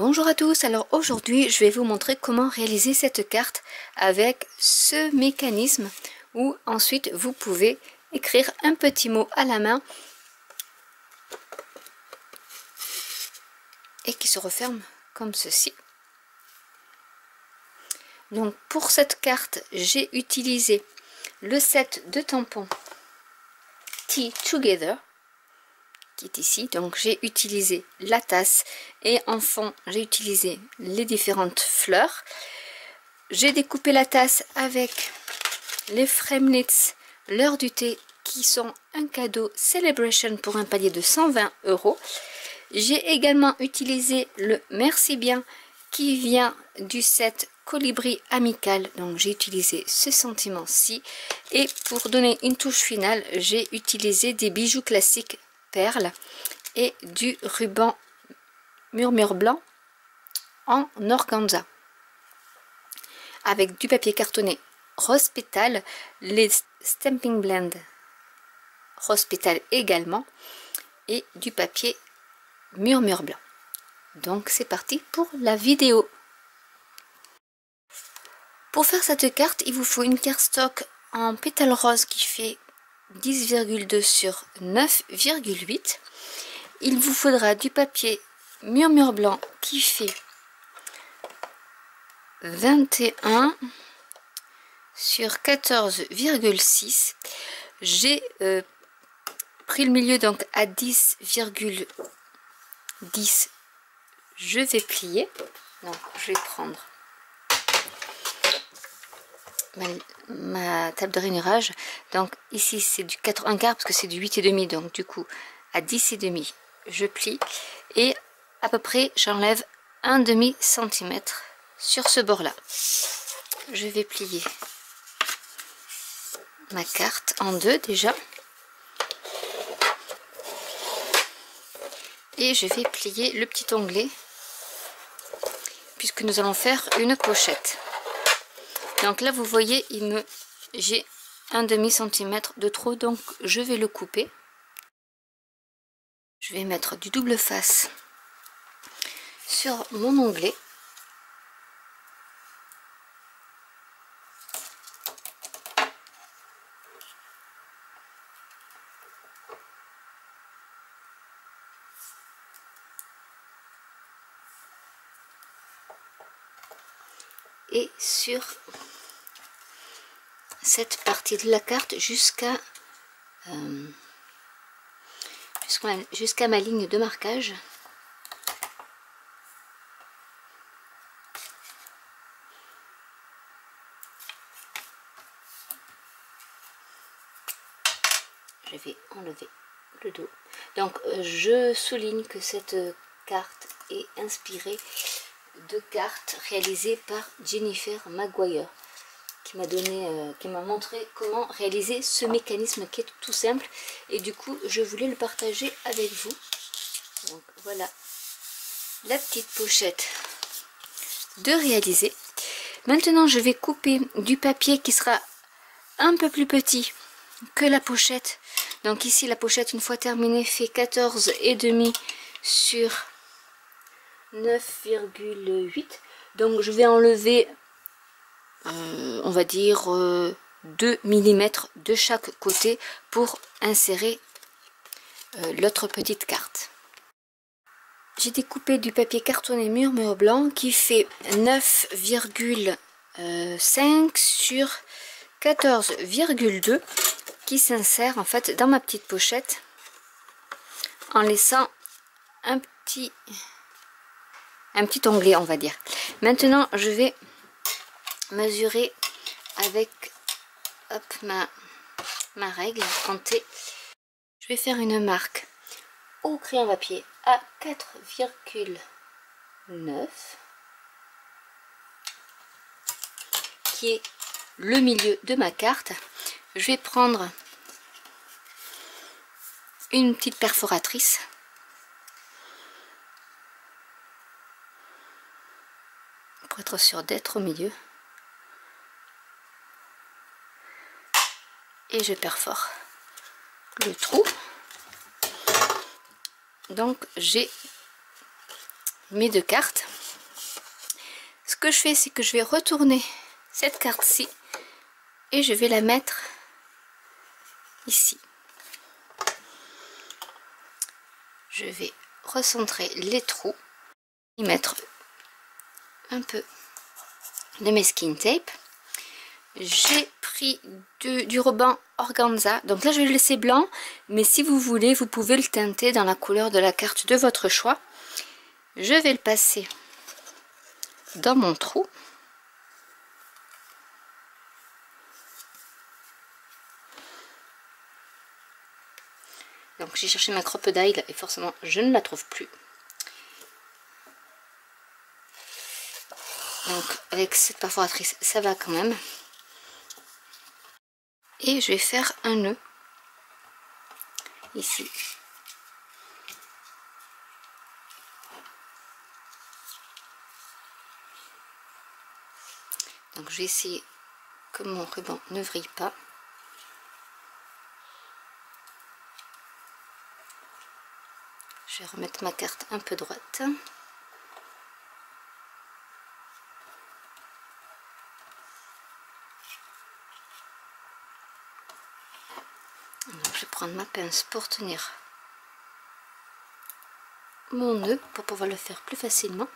Bonjour à tous, alors aujourd'hui je vais vous montrer comment réaliser cette carte avec ce mécanisme où ensuite vous pouvez écrire un petit mot à la main et qui se referme comme ceci. Donc pour cette carte j'ai utilisé le set de tampons Tea Together qui est ici, donc j'ai utilisé la tasse et en fond j'ai utilisé les différentes fleurs. J'ai découpé la tasse avec les Framelits l'heure du thé qui sont un cadeau Celebration pour un panier de 120 €. J'ai également utilisé le Merci bien qui vient du set Colibri Amical, donc j'ai utilisé ce sentiment-ci et pour donner une touche finale j'ai utilisé des bijoux classiques perles et du ruban murmure blanc en organza avec du papier cartonné rose pétale, les Stamping Blend rose pétale également et du papier murmure blanc. Donc c'est parti pour la vidéo. Pour faire cette carte, il vous faut une cardstock en pétale rose qui fait 10,2 sur 9,8. Il vous faudra du papier murmure blanc qui fait 21 sur 14,6. J'ai pris le milieu donc à 10,10. Je vais plier. Donc je vais prendre ma table de rainurage. Donc ici c'est du 4 1/4 parce que c'est du 8,5, donc du coup à 10,5 je plie et à peu près j'enlève un demi-centimètre sur ce bord là. Je vais plier ma carte en deux déjà et je vais plier le petit onglet puisque nous allons faire une pochette. Donc là vous voyez j'ai un demi-centimètre de trop, donc je vais le couper. Je vais mettre du double face sur mon onglet. Et sur cette partie de la carte jusqu'à ma ligne de marquage. Je vais enlever le dos. Donc je souligne que cette carte est inspirée de cartes réalisées par Jennifer Maguire qui m'a montré comment réaliser ce mécanisme qui est tout simple et du coup je voulais le partager avec vous. Donc voilà la petite pochette de réaliser. Maintenant je vais couper du papier qui sera un peu plus petit que la pochette. Donc ici la pochette une fois terminée fait 14,5 sur 9,8. donc je vais enlever on va dire 2 mm de chaque côté pour insérer l'autre petite carte. J'ai découpé du papier cartonné murmure blanc qui fait 9,5 sur 14,2 qui s'insère en fait dans ma petite pochette en laissant un petit onglet, on va dire. Maintenant je vais mesurer avec ma règle comptée. Je vais faire une marque au crayon papier à 4,9 qui est le milieu de ma carte. Je vais prendre une petite perforatrice pour être sûr d'être au milieu et je perfore le trou. Donc j'ai mes deux cartes que je fais, c'est que je vais retourner cette carte-ci et je vais la mettre ici. Je vais recentrer les trous et mettre un peu de masking tape. J'ai pris du ruban organza, donc là je vais le laisser blanc, mais si vous voulez vous pouvez le teinter dans la couleur de la carte de votre choix. Je vais le passer dans mon trou. Donc j'ai cherché ma crocodile et forcément je ne la trouve plus. Donc avec cette perforatrice ça va quand même. Et je vais faire un nœud ici. Donc je vais essayer que mon ruban ne vrille pas. Je vais remettre ma carte un peu droite. Donc je vais prendre ma pince pour tenir mon nœud pour pouvoir le faire plus facilement.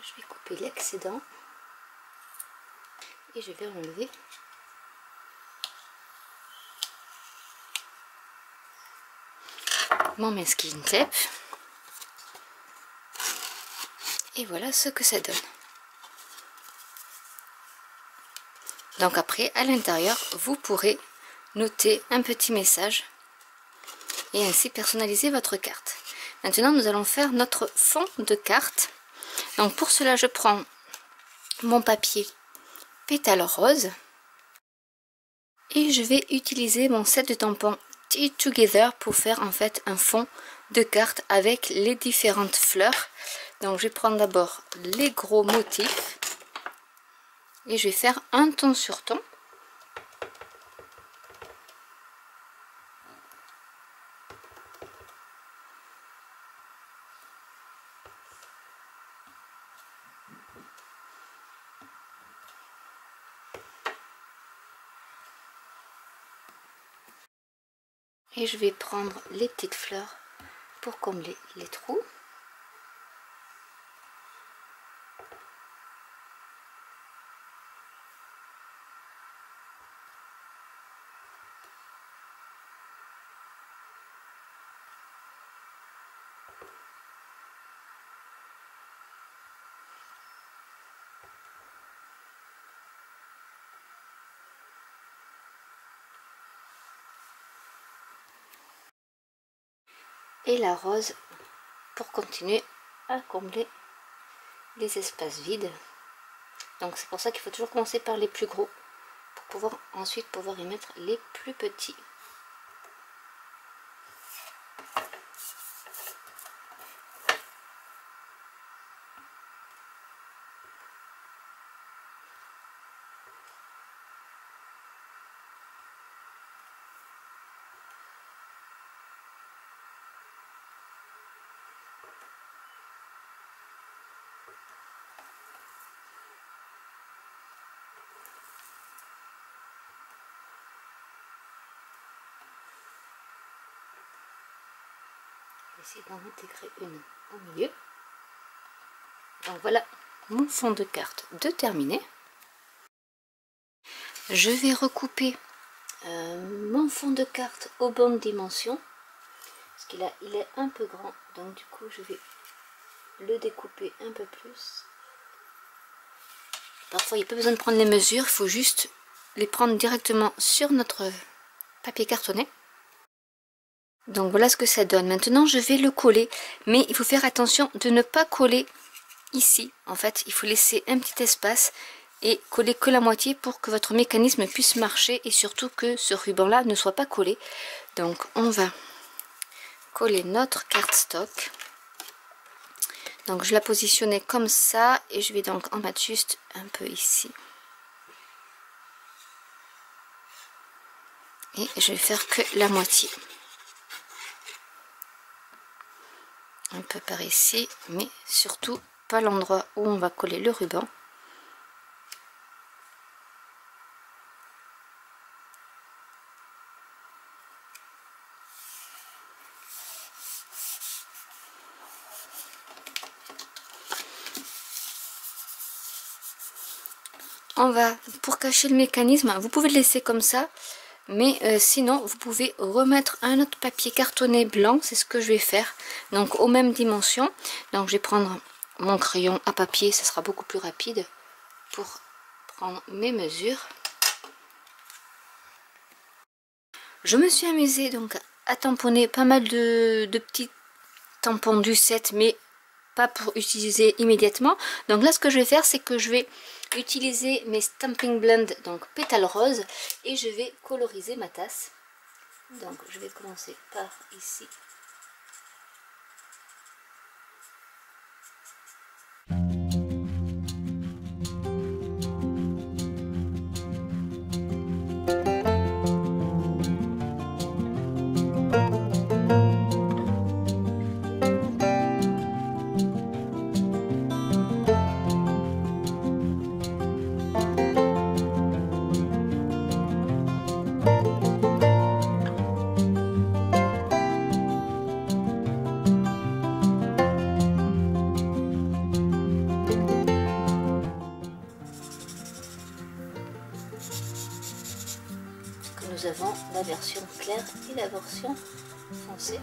Je vais couper l'excédent et je vais enlever mon masking tape. Et voilà ce que ça donne. Donc après, à l'intérieur, vous pourrez noter un petit message et ainsi personnaliser votre carte. Maintenant, nous allons faire notre fond de carte. Donc pour cela, je prends mon papier pétale rose et je vais utiliser mon set de tampons Tea Together pour faire en fait un fond de carte avec les différentes fleurs. Donc je vais prendre d'abord les gros motifs et je vais faire un ton sur ton. Et je vais prendre les petites fleurs pour combler les trous. Et la rose pour continuer à combler les espaces vides. Donc c'est pour ça qu'il faut toujours commencer par les plus gros pour pouvoir ensuite y mettre les plus petits. Essayer d'en intégrer une au milieu. Donc voilà mon fond de carte de terminé. Je vais recouper mon fond de carte aux bonnes dimensions parce qu'il est un peu grand, donc du coup je vais le découper un peu plus. Parfois il n'y a pas besoin de prendre les mesures, il faut juste les prendre directement sur notre papier cartonné. Donc voilà ce que ça donne. Maintenant je vais le coller, mais il faut faire attention de ne pas coller ici. En fait il faut laisser un petit espace et coller que la moitié pour que votre mécanisme puisse marcher et surtout que ce ruban là ne soit pas collé. Donc on va coller notre cardstock Donc je la positionnais comme ça et je vais donc en mettre juste un peu ici. Et je vais faire que la moitié. Un peu par ici, mais surtout pas l'endroit où on va coller le ruban. On va, pour cacher le mécanisme, vous pouvez le laisser comme ça, mais sinon vous pouvez remettre un autre papier cartonné blanc, c'est ce que je vais faire, donc aux mêmes dimensions. Donc je vais prendre mon crayon à papier, ça sera beaucoup plus rapide pour prendre mes mesures. Je me suis amusée donc à tamponner pas mal de petits tampons du set, mais pas pour utiliser immédiatement. Donc là ce que je vais faire, c'est que je vais utiliser mes Stampin' Blend, donc pétales roses, et je vais coloriser ma tasse. Donc je vais commencer par ici. Nous avons la version claire et la version foncée.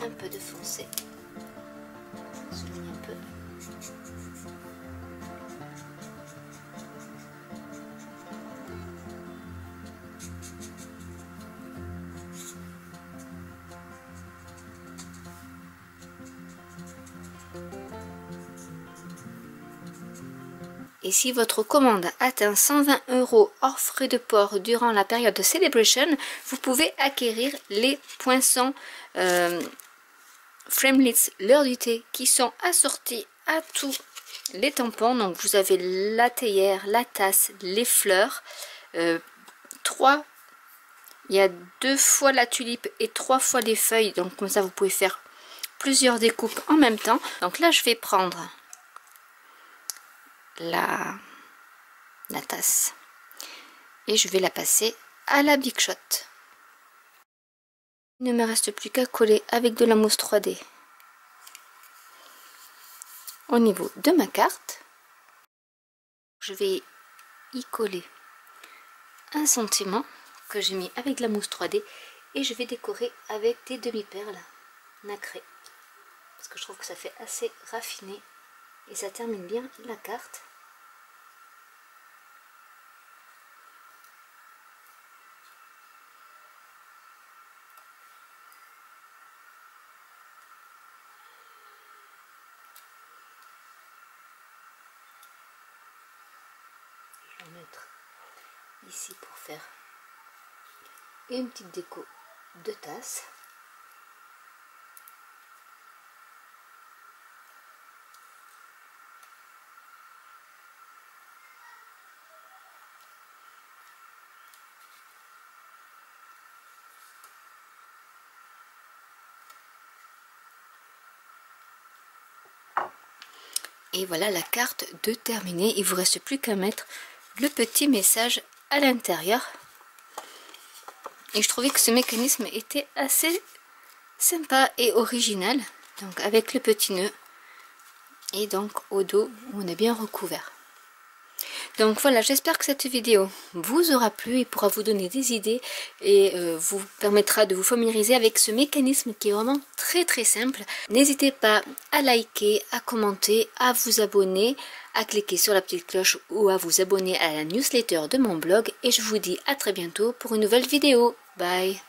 Un peu de foncé, souligne un peu. Et si votre commande atteint 120 € hors frais de port durant la période de Celebration, vous pouvez acquérir les poinçons Framelits l'heure du thé qui sont assortis à tous les tampons. Donc vous avez la théière, la tasse, les fleurs, il y a 2 fois la tulipe et 3 fois les feuilles, donc comme ça vous pouvez faire plusieurs découpes en même temps. Donc là je vais prendre la tasse et je vais la passer à la Big Shot. Il ne me reste plus qu'à coller avec de la mousse 3D au niveau de ma carte. Je vais y coller un sentiment que j'ai mis avec de la mousse 3D et je vais décorer avec des demi-perles nacrées parce que je trouve que ça fait assez raffiné et ça termine bien la carte. Je vais mettre ici pour faire une petite déco de tasse. Et voilà la carte de terminée. Il vous reste plus qu'à mettre le petit message à l'intérieur. Et je trouvais que ce mécanisme était assez sympa et original. Donc avec le petit nœud et donc au dos on est bien recouvert. Donc voilà, j'espère que cette vidéo vous aura plu et pourra vous donner des idées et vous permettra de vous familiariser avec ce mécanisme qui est vraiment très simple. N'hésitez pas à liker, à commenter, à vous abonner, à cliquer sur la petite cloche ou à vous abonner à la newsletter de mon blog et je vous dis à très bientôt pour une nouvelle vidéo. Bye!